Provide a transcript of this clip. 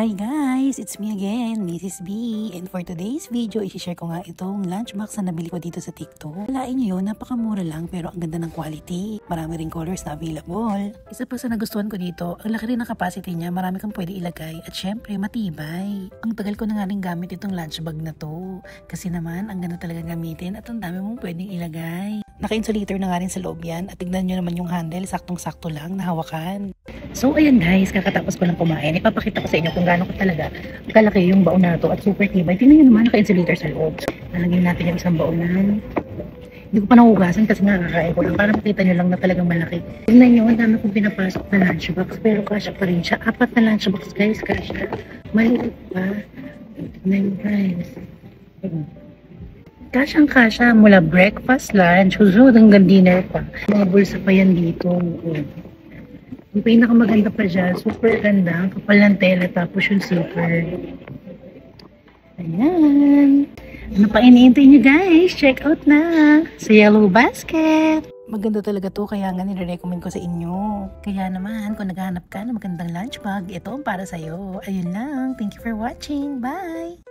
Hi guys! It's me again, Mrs. B. And for today's video, i-share ko nga itong lunchbox na nabili ko dito sa TikTok. Walain nyo yun, napakamura lang pero ang ganda ng quality. Marami ring colors na available. Isa pa sa nagustuhan ko dito, ang laki rin ng capacity niya, marami kang pwede ilagay at syempre matibay. Ang tagal ko na nga rin gamit itong lunchbag na to. Kasi naman, ang ganda talaga gamitin at ang dami mong pwedeng ilagay. Naka-insulator na nga rin sa loob yan at tignan nyo naman yung handle, saktong-sakto lang na hawakan. So ayan guys, kakatapos ko lang kumain, ipapakita ko sa inyo kung gaano ko talaga kalaki yung baon na to at super tibay. Tingnan nyo naman, naka-insulator sa loob. Lalagyan natin yung isang baonan. Hindi ko pa nahugasan kasi nga kakain ko lang para makita nyo lang na talagang malaki. Tingnan nyo, ang dami kong pinapasok na lunchbox pero kasya pa rin siya. 4 na lunchbox guys, kasya. Maliit pa. Tingnan nyo guys. Kasyang-kasya mula breakfast, lunch, susunod hanggang dinner pa. Mga bulsa pa yan dito. Yung pinakamaganda pa dyan, super ganda, ang kapal ng tela, tapos yung zipper. Ayan. Ano pa iniintay nyo guys? Check out na sa Yellow Basket. Maganda talaga to, kaya nga nire-recommend ko sa inyo. Kaya naman, kung naghahanap ka ng magandang lunch bag, ito ang para sa'yo. Ayun lang. Thank you for watching. Bye!